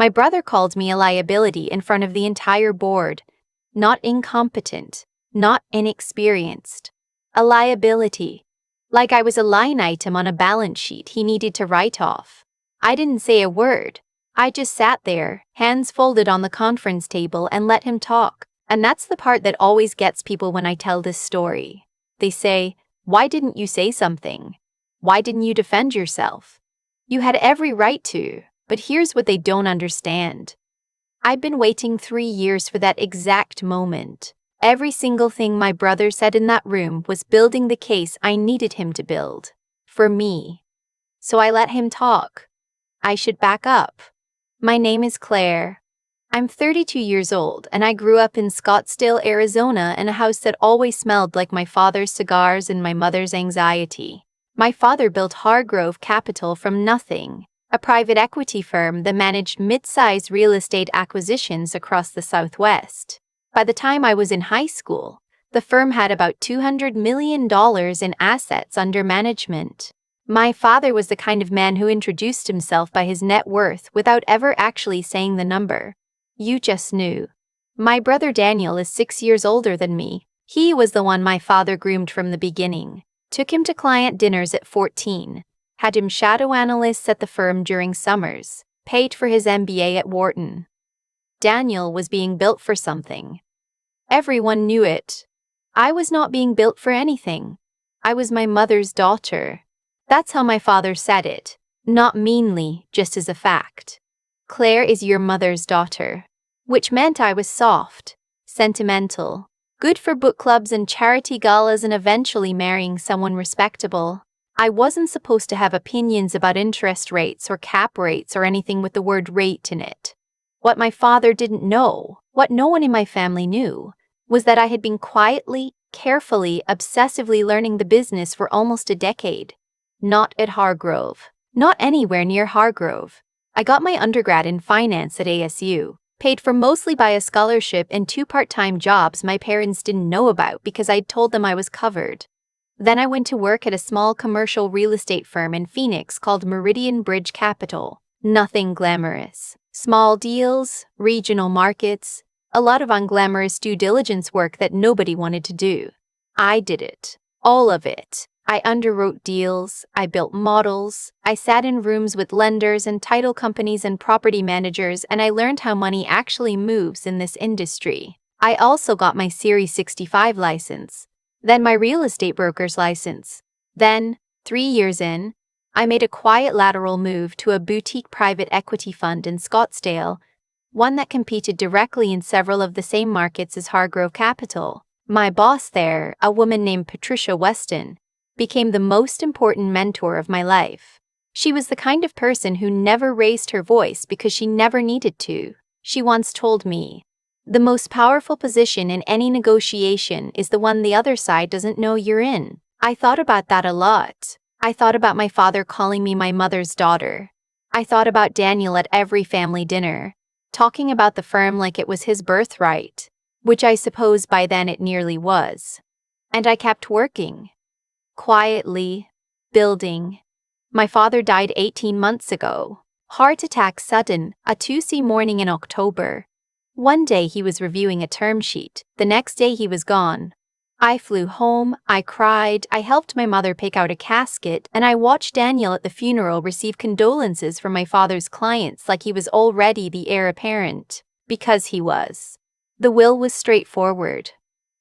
My brother called me a liability in front of the entire board. Not incompetent, not inexperienced. A liability. Like I was a line item on a balance sheet he needed to write off. I didn't say a word. I just sat there, hands folded on the conference table, and let him talk. And that's the part that always gets people when I tell this story. They say, "Why didn't you say something? Why didn't you defend yourself? You had every right to." But here's what they don't understand. I've been waiting 3 years for that exact moment. Every single thing my brother said in that room was building the case I needed him to build. For me. So I let him talk. I should back up. My name is Claire. I'm 32 years old, and I grew up in Scottsdale, Arizona, in a house that always smelled like my father's cigars and my mother's anxiety. My father built Hargrove Capital from nothing, a private equity firm that managed mid-size real estate acquisitions across the Southwest. By the time I was in high school, the firm had about $200 million in assets under management. My father was the kind of man who introduced himself by his net worth without ever actually saying the number. You just knew. My brother Daniel is 6 years older than me. He was the one my father groomed from the beginning. Took him to client dinners at 14. Had him shadow analysts at the firm during summers. Paid for his MBA at Wharton. Daniel was being built for something. Everyone knew it. I was not being built for anything. I was my mother's daughter. That's how my father said it. Not meanly, just as a fact. Claire is your mother's daughter. Which meant I was soft, sentimental, good for book clubs and charity galas and eventually marrying someone respectable. I wasn't supposed to have opinions about interest rates or cap rates or anything with the word rate in it. What my father didn't know, what no one in my family knew, was that I had been quietly, carefully, obsessively learning the business for almost a decade. Not at Hargrove. Not anywhere near Hargrove. I got my undergrad in finance at ASU, paid for mostly by a scholarship and 2 part-time jobs my parents didn't know about because I'd told them I was covered. Then I went to work at a small commercial real estate firm in Phoenix called Meridian Bridge Capital. Nothing glamorous. Small deals, regional markets, a lot of unglamorous due diligence work that nobody wanted to do. I did it. All of it. I underwrote deals, I built models, I sat in rooms with lenders and title companies and property managers, and I learned how money actually moves in this industry. I also got my Series 65 license, then my real estate broker's license. Then, 3 years in, I made a quiet lateral move to a boutique private equity fund in Scottsdale, one that competed directly in several of the same markets as Hargrove Capital. My boss there, a woman named Patricia Weston, became the most important mentor of my life. She was the kind of person who never raised her voice because she never needed to. She once told me, "The most powerful position in any negotiation is the one the other side doesn't know you're in." I thought about that a lot. I thought about my father calling me my mother's daughter. I thought about Daniel at every family dinner, talking about the firm like it was his birthright, which I suppose by then it nearly was. And I kept working. Quietly, building. My father died 18 months ago. Heart attack sudden, a Tuesday morning in October. One day he was reviewing a term sheet, the next day he was gone. I flew home, I cried, I helped my mother pick out a casket, and I watched Daniel at the funeral receive condolences from my father's clients like he was already the heir apparent, because he was. The will was straightforward.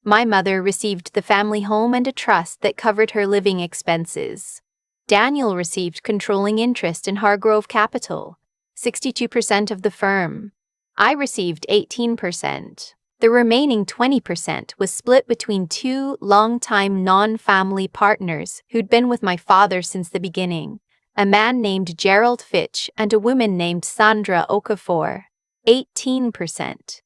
My mother received the family home and a trust that covered her living expenses. Daniel received controlling interest in Hargrove Capital, 62% of the firm. I received 18%. The remaining 20% was split between 2 long-time non-family partners who'd been with my father since the beginning, a man named Gerald Fitch and a woman named Sandra Okafor. 18%.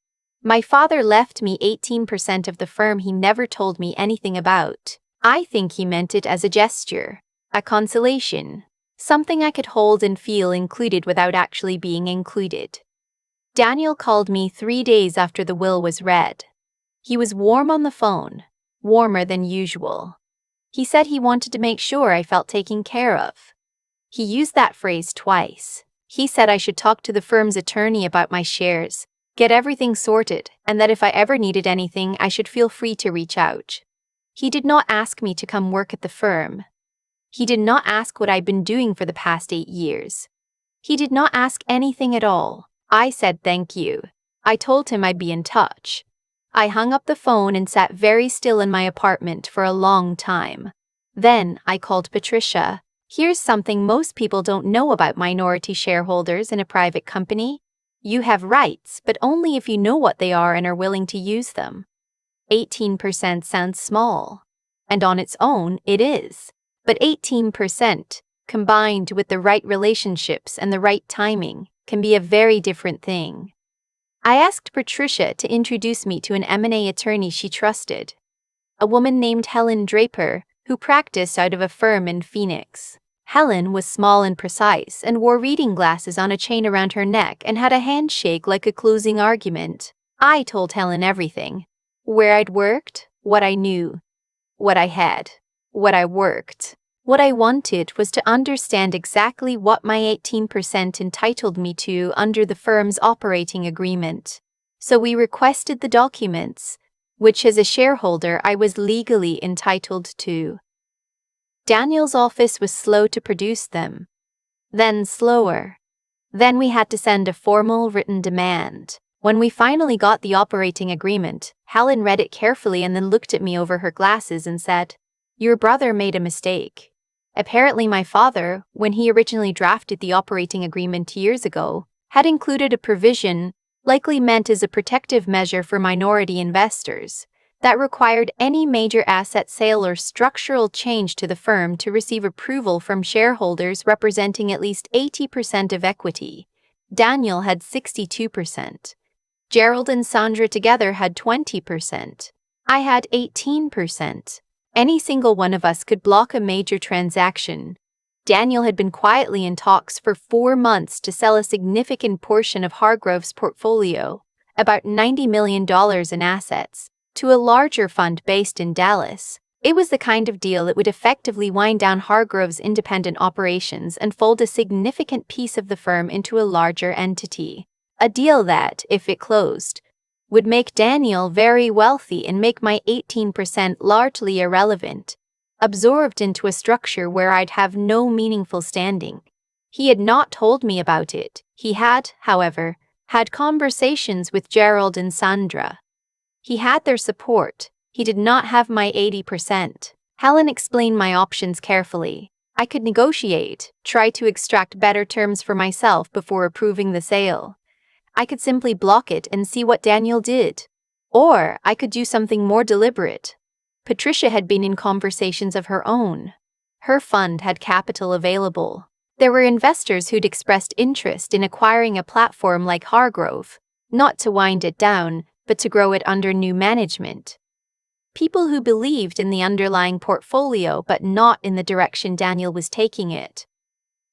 My father left me 18% of the firm he never told me anything about. I think he meant it as a gesture, a consolation, something I could hold and feel included without actually being included. Daniel called me 3 days after the will was read. He was warm on the phone, warmer than usual. He said he wanted to make sure I felt taken care of. He used that phrase twice. He said I should talk to the firm's attorney about my shares, get everything sorted, and that if I ever needed anything, I should feel free to reach out. He did not ask me to come work at the firm. He did not ask what I'd been doing for the past 8 years. He did not ask anything at all. I said thank you. I told him I'd be in touch. I hung up the phone and sat very still in my apartment for a long time. Then I called Patricia. Here's something most people don't know about minority shareholders in a private company. You have rights, but only if you know what they are and are willing to use them. 18% sounds small. And on its own, it is. But 18%, combined with the right relationships and the right timing, can be a very different thing. I asked Patricia to introduce me to an M&A attorney she trusted, a woman named Helen Draper, who practiced out of a firm in Phoenix. Helen was small and precise and wore reading glasses on a chain around her neck and had a handshake like a closing argument. I told Helen everything. Where I'd worked, what I knew, what I had, what I worked. What I wanted was to understand exactly what my 18% entitled me to under the firm's operating agreement. So we requested the documents, which as a shareholder I was legally entitled to. Daniel's office was slow to produce them. Then slower. Then we had to send a formal written demand. When we finally got the operating agreement, Helen read it carefully and then looked at me over her glasses and said, "Your brother made a mistake. Apparently my father, when he originally drafted the operating agreement years ago, had included a provision, likely meant as a protective measure for minority investors, that required any major asset sale or structural change to the firm to receive approval from shareholders representing at least 80% of equity. Daniel had 62%. Gerald and Sandra together had 20%. I had 18%. Any single one of us could block a major transaction. Daniel had been quietly in talks for 4 months to sell a significant portion of Hargrove's portfolio, about $90 million in assets, to a larger fund based in Dallas. It was the kind of deal that would effectively wind down Hargrove's independent operations and fold a significant piece of the firm into a larger entity. A deal that, if it closed, would make Daniel very wealthy and make my 18% largely irrelevant, absorbed into a structure where I'd have no meaningful standing. He had not told me about it. He had, however, had conversations with Gerald and Sandra. He had their support. He did not have my 80%. Helen explained my options carefully. I could negotiate, try to extract better terms for myself before approving the sale. I could simply block it and see what Daniel did. Or I could do something more deliberate. Patricia had been in conversations of her own. Her fund had capital available. There were investors who'd expressed interest in acquiring a platform like Hargrove, not to wind it down, but to grow it under new management. People who believed in the underlying portfolio but not in the direction Daniel was taking it.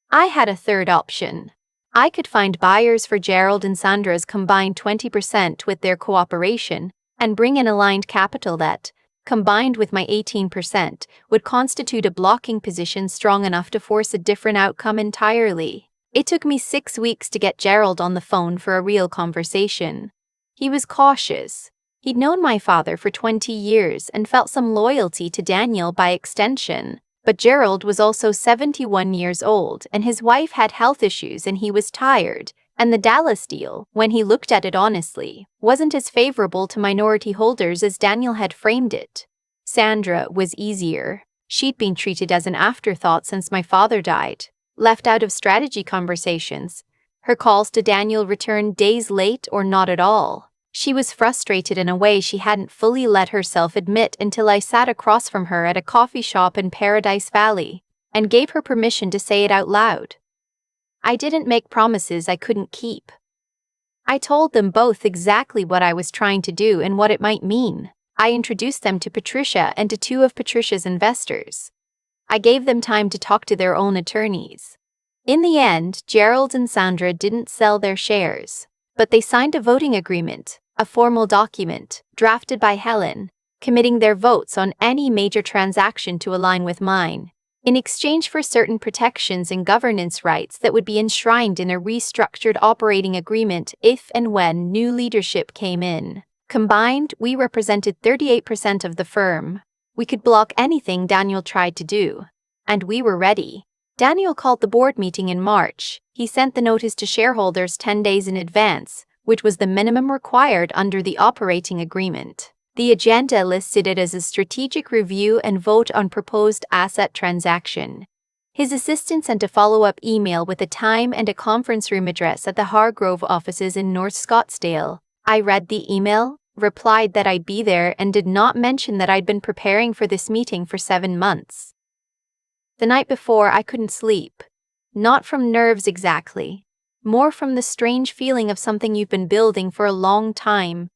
I had a third option. I could find buyers for Gerald and Sandra's combined 20% with their cooperation and bring in aligned capital that, combined with my 18%, would constitute a blocking position strong enough to force a different outcome entirely. It took me 6 weeks to get Gerald on the phone for a real conversation. He was cautious. He'd known my father for 20 years and felt some loyalty to Daniel by extension. But Gerald was also 71 years old and his wife had health issues and he was tired, and the Dallas deal, when he looked at it honestly, wasn't as favorable to minority holders as Daniel had framed it. Sandra was easier. She'd been treated as an afterthought since my father died, left out of strategy conversations. Her calls to Daniel returned days late or not at all. She was frustrated in a way she hadn't fully let herself admit until I sat across from her at a coffee shop in Paradise Valley and gave her permission to say it out loud. I didn't make promises I couldn't keep. I told them both exactly what I was trying to do and what it might mean. I introduced them to Patricia and to 2 of Patricia's investors. I gave them time to talk to their own attorneys. In the end, Gerald and Sandra didn't sell their shares, but they signed a voting agreement, a formal document, drafted by Helen, committing their votes on any major transaction to align with mine. in exchange for certain protections and governance rights that would be enshrined in a restructured operating agreement if and when new leadership came in. Combined, we represented 38% of the firm. We could block anything Daniel tried to do. And we were ready. Daniel called the board meeting in March. He sent the notice to shareholders 10 days in advance, which was the minimum required under the operating agreement. The agenda listed it as a strategic review and vote on proposed asset transaction. His assistant sent a follow-up email with a time and a conference room address at the Hargrove offices in North Scottsdale. I read the email, replied that I'd be there, and did not mention that I'd been preparing for this meeting for 7 months. The night before, I couldn't sleep. Not from nerves exactly. More from the strange feeling of something you've been building for a long time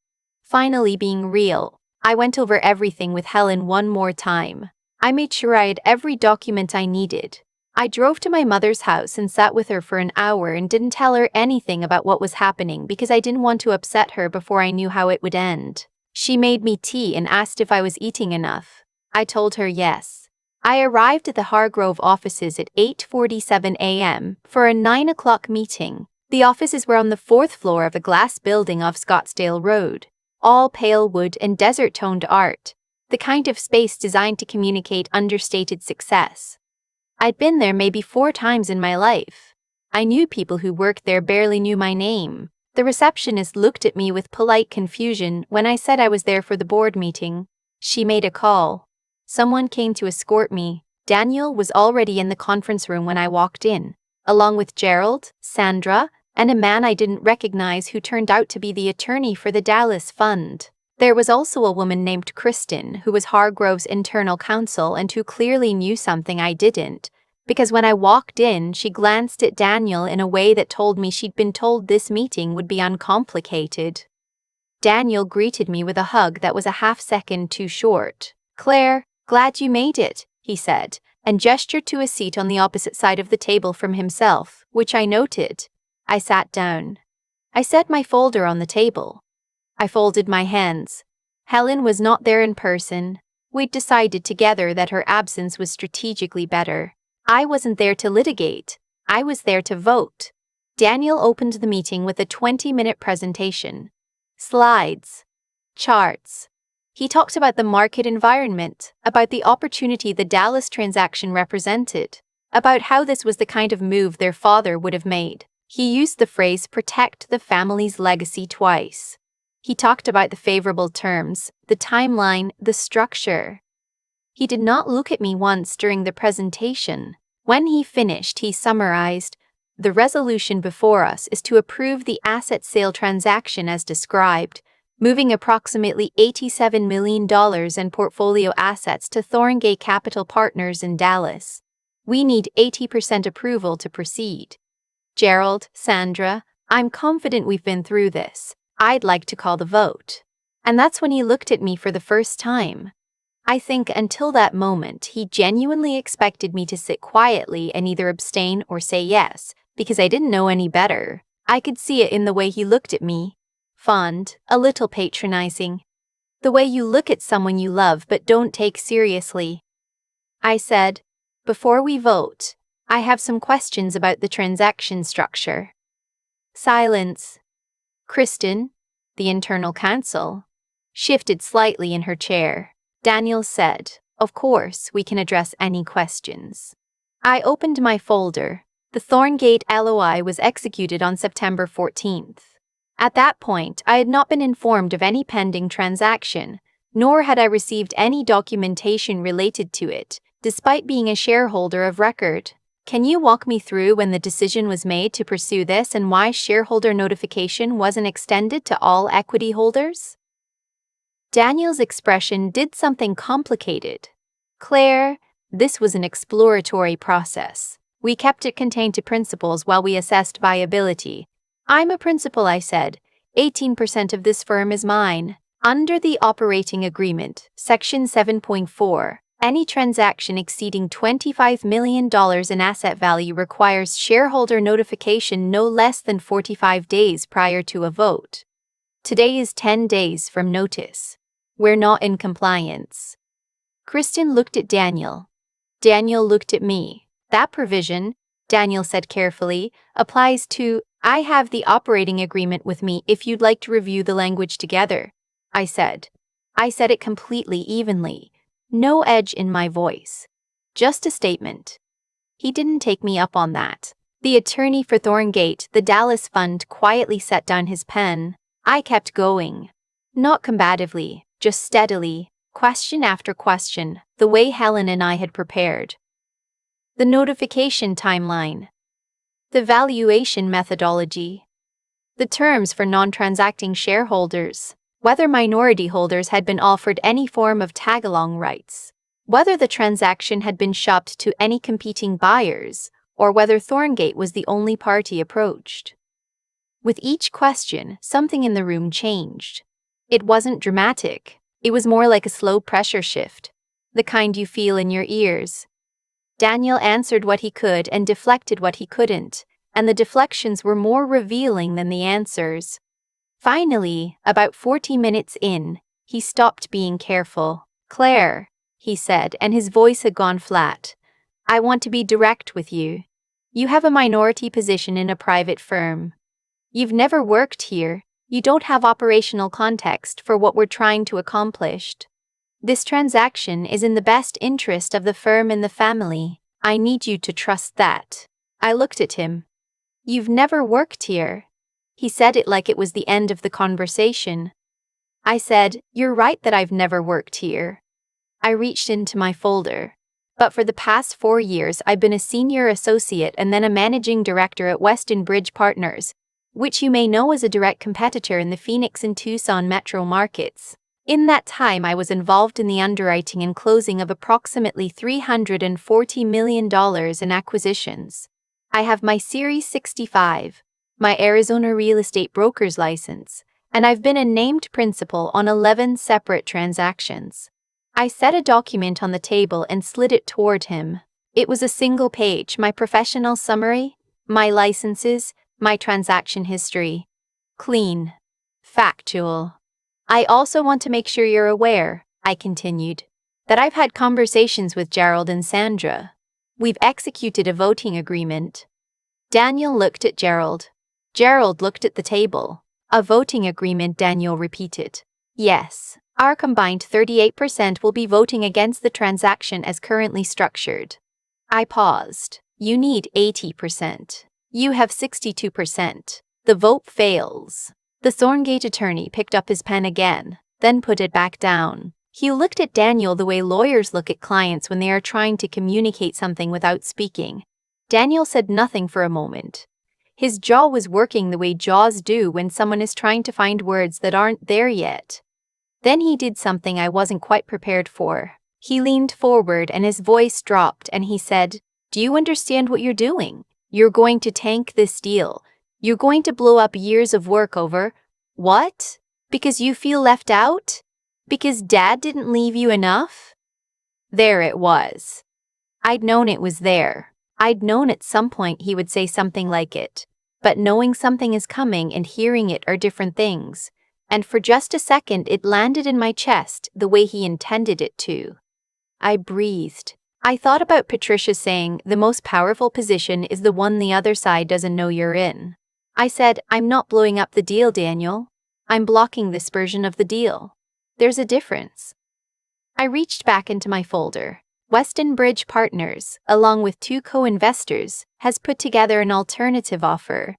finally being real. I went over everything with Helen one more time. I made sure I had every document I needed. I drove to my mother's house and sat with her for an hour and didn't tell her anything about what was happening because I didn't want to upset her before I knew how it would end. She made me tea and asked if I was eating enough. I told her yes. I arrived at the Hargrove offices at 8:47 a.m. for a 9 o'clock meeting. The offices were on the 4th floor of a glass building off Scottsdale Road. All pale wood and desert-toned art, the kind of space designed to communicate understated success. I'd been there maybe 4 times in my life. I knew people who worked there barely knew my name. The receptionist looked at me with polite confusion when I said I was there for the board meeting. She made a call. Someone came to escort me. Daniel was already in the conference room when I walked in, along with Gerald, Sandra, and a man I didn't recognize who turned out to be the attorney for the Dallas fund. There was also a woman named Kristen who was Hargrove's internal counsel and who clearly knew something I didn't, because when I walked in, she glanced at Daniel in a way that told me she'd been told this meeting would be uncomplicated. Daniel greeted me with a hug that was a half-second too short. "Claire, glad you made it," he said, and gestured to a seat on the opposite side of the table from himself, which I noted. I sat down. I set my folder on the table. I folded my hands. Helen was not there in person. We'd decided together that her absence was strategically better. I wasn't there to litigate. I was there to vote. Daniel opened the meeting with a 20-minute presentation. Slides. Charts. He talked about the market environment, about the opportunity the Dallas transaction represented, about how this was the kind of move their father would have made. He used the phrase "protect the family's legacy" twice. He talked about the favorable terms, the timeline, the structure. He did not look at me once during the presentation. When he finished, he summarized, "The resolution before us is to approve the asset sale transaction as described, moving approximately $87 million in portfolio assets to Thorngate Capital Partners in Dallas. We need 80% approval to proceed. Gerald, Sandra, I'm confident we've been through this. I'd like to call the vote." And that's when he looked at me for the first time. I think until that moment, he genuinely expected me to sit quietly and either abstain or say yes, because I didn't know any better. I could see it in the way he looked at me. Fond, a little patronizing. The way you look at someone you love but don't take seriously. I said, "Before we vote, I have some questions about the transaction structure." Silence. Kristen, the internal counsel, shifted slightly in her chair. Daniel said, "Of course, we can address any questions." I opened my folder. The Thorngate LOI was executed on September 14th. At that point, I had not been informed of any pending transaction, nor had I received any documentation related to it, despite being a shareholder of record. Can you walk me through when the decision was made to pursue this and why shareholder notification wasn't extended to all equity holders? Daniel's expression did something complicated. "Claire, this was an exploratory process. We kept it contained to principals while we assessed viability." "I'm a principal," I said. 18% of this firm is mine. Under the operating agreement, Section 7.4, any transaction exceeding $25 million in asset value requires shareholder notification no less than 45 days prior to a vote. Today is 10 days from notice. We're not in compliance." Kristen looked at Daniel. Daniel looked at me. That provision, Daniel said carefully, applies to, I have the operating agreement with me if you'd like to review the language together. I said it completely evenly. No edge in my voice. Just a statement. He didn't take me up on that. The attorney for Thorngate, the Dallas Fund, quietly set down his pen. I kept going. Not combatively, just steadily, question after question, the way Helen and I had prepared. The notification timeline. The valuation methodology. The terms for non-transacting shareholders. Whether minority holders had been offered any form of tag-along rights. Whether the transaction had been shopped to any competing buyers, or whether Thorngate was the only party approached. With each question, something in the room changed. It wasn't dramatic. It was more like a slow pressure shift, the kind you feel in your ears. Daniel answered what he could and deflected what he couldn't, and the deflections were more revealing than the answers. Finally, about 40 minutes in, he stopped being careful. Claire, he said, and his voice had gone flat. I want to be direct with you. You have a minority position in a private firm. You've never worked here. You don't have operational context for what we're trying to accomplish. This transaction is in the best interest of the firm and the family. I need you to trust that. I looked at him. You've never worked here. He said it like it was the end of the conversation. I said, you're right that I've never worked here. I reached into my folder. But for the past 4 years I've been a senior associate and then a managing director at Weston Bridge Partners, which you may know as a direct competitor in the Phoenix and Tucson metro markets. In that time I was involved in the underwriting and closing of approximately $340 million in acquisitions. I have my Series 65, my Arizona real estate broker's license, and I've been a named principal on 11 separate transactions. I set a document on the table and slid it toward him. It was a single page, my professional summary, my licenses, my transaction history. Clean. Factual. I also want to make sure you're aware, I continued, that I've had conversations with Gerald and Sandra. We've executed a voting agreement. Daniel looked at Gerald. Gerald looked at the table. A voting agreement, Daniel repeated. Yes. Our combined 38% will be voting against the transaction as currently structured. I paused. You need 80%. You have 62%. The vote fails. The Thorngate attorney picked up his pen again, then put it back down. He looked at Daniel the way lawyers look at clients when they are trying to communicate something without speaking. Daniel said nothing for a moment. His jaw was working the way jaws do when someone is trying to find words that aren't there yet. Then he did something I wasn't quite prepared for. He leaned forward and his voice dropped and he said, Do you understand what you're doing? You're going to tank this deal. You're going to blow up years of work over, what? Because you feel left out? Because Dad didn't leave you enough? There it was. I'd known it was there. I'd known at some point he would say something like it. But knowing something is coming and hearing it are different things. And for just a second it landed in my chest the way he intended it to. I breathed. I thought about Patricia saying the most powerful position is the one the other side doesn't know you're in. I said, I'm not blowing up the deal, Daniel. I'm blocking this version of the deal. There's a difference. I reached back into my folder. Weston Bridge Partners, along with 2 co-investors, has put together an alternative offer.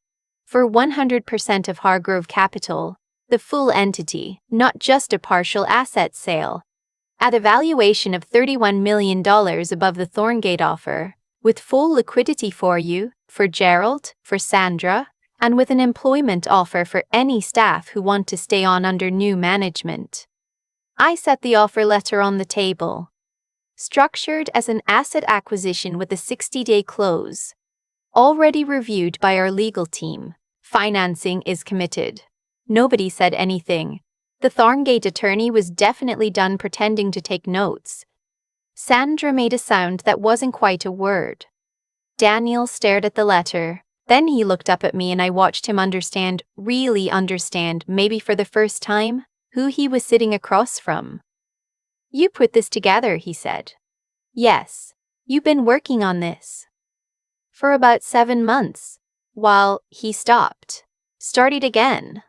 For 100% of Hargrove Capital, the full entity, not just a partial asset sale, at a valuation of $31 million above the Thorngate offer, with full liquidity for you, for Gerald, for Sandra, and with an employment offer for any staff who want to stay on under new management. I set the offer letter on the table. Structured as an asset acquisition with a 60-day close. Already reviewed by our legal team. Financing is committed. Nobody said anything. The Thorngate attorney was definitely done pretending to take notes. Sandra made a sound that wasn't quite a word. Daniel stared at the letter. Then he looked up at me and I watched him understand, really understand, maybe for the first time, who he was sitting across from. You put this together, he said. Yes. You've been working on this for about 7 months. While he stopped. Started again.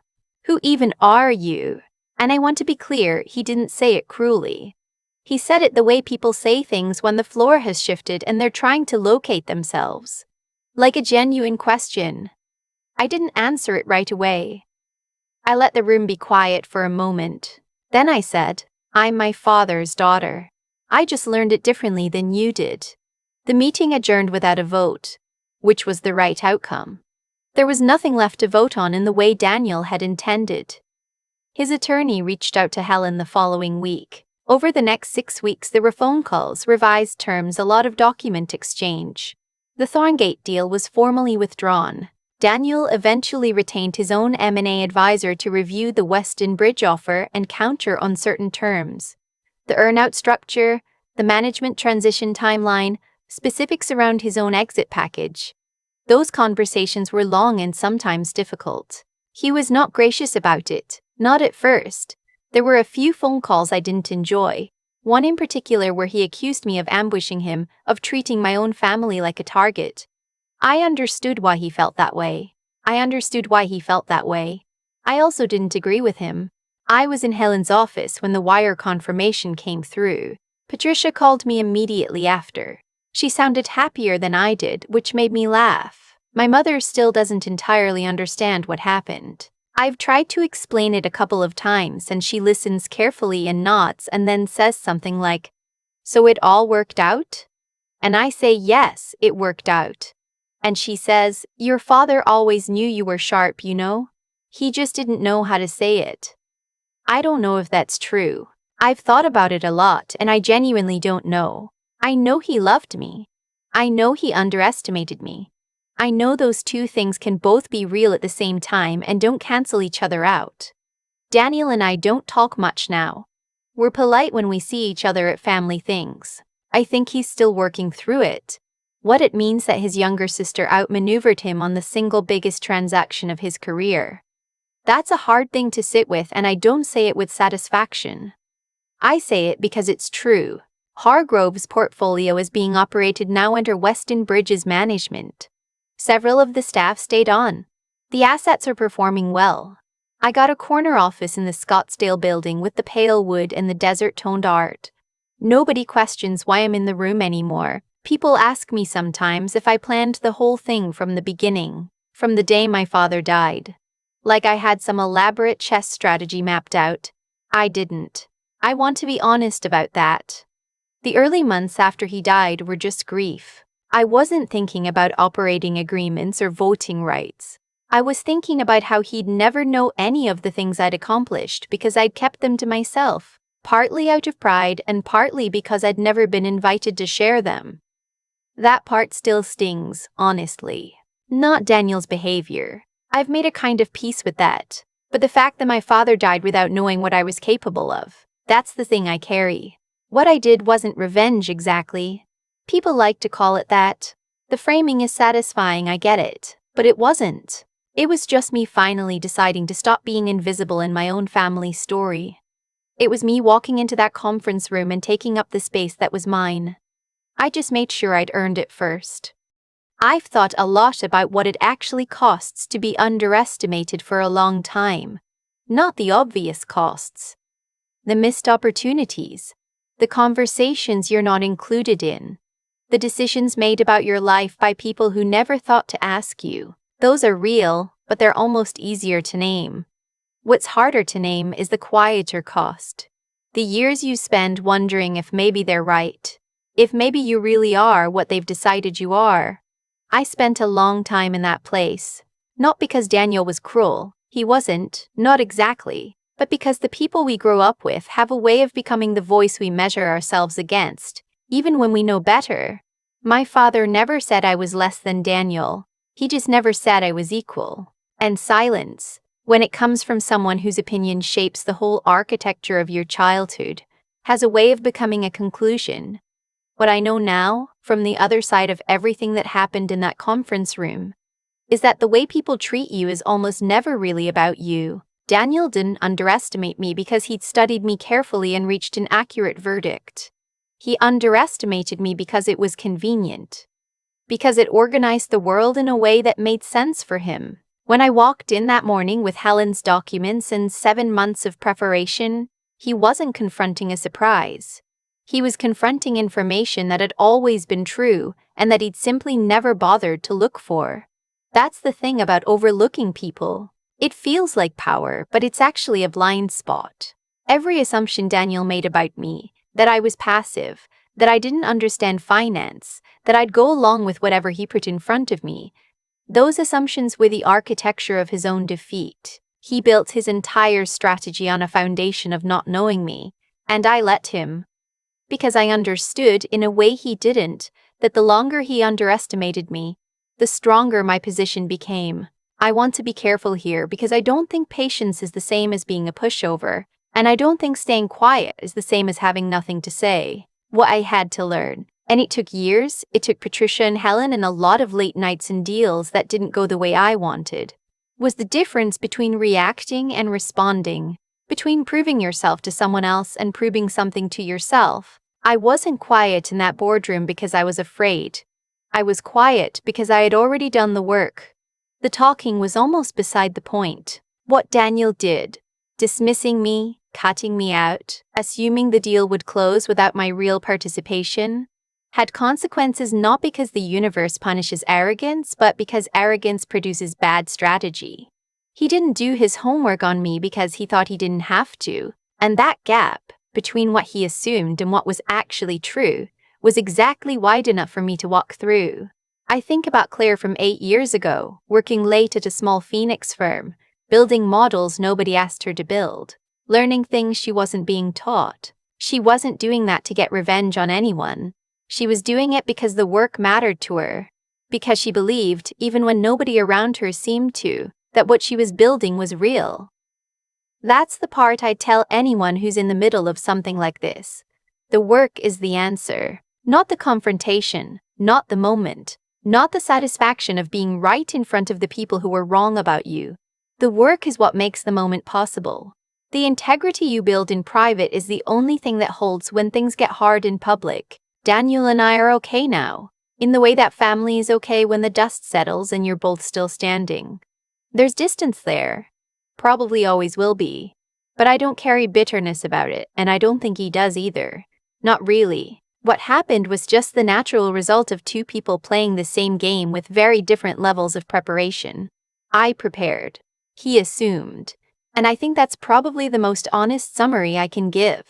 Who even are you? And I want to be clear, he didn't say it cruelly. He said it the way people say things when the floor has shifted and they're trying to locate themselves. Like a genuine question. I didn't answer it right away. I let the room be quiet for a moment. Then I said, I'm my father's daughter. I just learned it differently than you did. The meeting adjourned without a vote, which was the right outcome. There was nothing left to vote on in the way Daniel had intended. His attorney reached out to Helen the following week. Over the next 6 weeks there were phone calls, revised terms, a lot of document exchange. The Thorngate deal was formally withdrawn. Daniel eventually retained his own M&A advisor to review the Weston Bridge offer and counter on certain terms. The earnout structure, the management transition timeline, specifics around his own exit package. Those conversations were long and sometimes difficult. He was not gracious about it, not at first. There were a few phone calls I didn't enjoy. One in particular where he accused me of ambushing him, of treating my own family like a target. I understood why he felt that way. I also didn't agree with him. I was in Helen's office when the wire confirmation came through. Patricia called me immediately after. She sounded happier than I did, which made me laugh. My mother still doesn't entirely understand what happened. I've tried to explain it a couple of times and she listens carefully and nods and then says something like, "So it all worked out?" And I say, "Yes, it worked out." And she says, "Your father always knew you were sharp, you know? He just didn't know how to say it." I don't know if that's true. I've thought about it a lot and I genuinely don't know. I know he loved me. I know he underestimated me. I know those two things can both be real at the same time and don't cancel each other out. Daniel and I don't talk much now. We're polite when we see each other at family things. I think he's still working through it. What it means that his younger sister outmaneuvered him on the single biggest transaction of his career. That's a hard thing to sit with and I don't say it with satisfaction. I say it because it's true. Hargrove's portfolio is being operated now under Weston Bridge's management. Several of the staff stayed on. The assets are performing well. I got a corner office in the Scottsdale building with the pale wood and the desert-toned art. Nobody questions why I'm in the room anymore. People ask me sometimes if I planned the whole thing from the beginning, from the day my father died. Like I had some elaborate chess strategy mapped out. I didn't. I want to be honest about that. The early months after he died were just grief. I wasn't thinking about operating agreements or voting rights. I was thinking about how he'd never know any of the things I'd accomplished because I'd kept them to myself, partly out of pride and partly because I'd never been invited to share them. That part still stings, honestly. Not Daniel's behavior. I've made a kind of peace with that. But the fact that my father died without knowing what I was capable of, that's the thing I carry. What I did wasn't revenge exactly. People like to call it that. The framing is satisfying, I get it. But it wasn't. It was just me finally deciding to stop being invisible in my own family story. It was me walking into that conference room and taking up the space that was mine. I just made sure I'd earned it first. I've thought a lot about what it actually costs to be underestimated for a long time. Not the obvious costs. The missed opportunities. The conversations you're not included in. The decisions made about your life by people who never thought to ask you. Those are real, but they're almost easier to name. What's harder to name is the quieter cost. The years you spend wondering if maybe they're right. If maybe you really are what they've decided you are. I spent a long time in that place. Not because Daniel was cruel. He wasn't, not exactly. But because the people we grow up with have a way of becoming the voice we measure ourselves against, even when we know better. My father never said I was less than Daniel. He just never said I was equal. And silence, when it comes from someone whose opinion shapes the whole architecture of your childhood, has a way of becoming a conclusion. What I know now, from the other side of everything that happened in that conference room, is that the way people treat you is almost never really about you. Daniel didn't underestimate me because he'd studied me carefully and reached an accurate verdict. He underestimated me because it was convenient. Because it organized the world in a way that made sense for him. When I walked in that morning with Helen's documents and 7 months of preparation, he wasn't confronting a surprise. He was confronting information that had always been true and that he'd simply never bothered to look for. That's the thing about overlooking people. It feels like power, but it's actually a blind spot. Every assumption Daniel made about me, that I was passive, that I didn't understand finance, that I'd go along with whatever he put in front of me, those assumptions were the architecture of his own defeat. He built his entire strategy on a foundation of not knowing me, and I let him. Because I understood, in a way he didn't, that the longer he underestimated me, the stronger my position became. I want to be careful here because I don't think patience is the same as being a pushover, and I don't think staying quiet is the same as having nothing to say. What I had to learn. And it took years. It took Patricia and Helen and a lot of late nights and deals that didn't go the way I wanted. Was the difference between reacting and responding, between proving yourself to someone else and proving something to yourself. I wasn't quiet in that boardroom because I was afraid. I was quiet because I had already done the work. The talking was almost beside the point. What Daniel did, dismissing me, cutting me out, assuming the deal would close without my real participation, had consequences not because the universe punishes arrogance, but because arrogance produces bad strategy. He didn't do his homework on me because he thought he didn't have to, and that gap between what he assumed and what was actually true was exactly wide enough for me to walk through. I think about Claire from 8 years ago, working late at a small Phoenix firm, building models nobody asked her to build, learning things she wasn't being taught. She wasn't doing that to get revenge on anyone. She was doing it because the work mattered to her, because she believed, even when nobody around her seemed to, that what she was building was real. That's the part I'd tell anyone who's in the middle of something like this. The work is the answer, not the confrontation, not the moment, not the satisfaction of being right in front of the people who were wrong about you. The work is what makes the moment possible. The integrity you build in private is the only thing that holds when things get hard in public. Daniel and I are okay now, in the way that family is okay when the dust settles and you're both still standing. There's distance there. Probably always will be. But I don't carry bitterness about it, and I don't think he does either. Not really. What happened was just the natural result of two people playing the same game with very different levels of preparation. I prepared. He assumed. And I think that's probably the most honest summary I can give.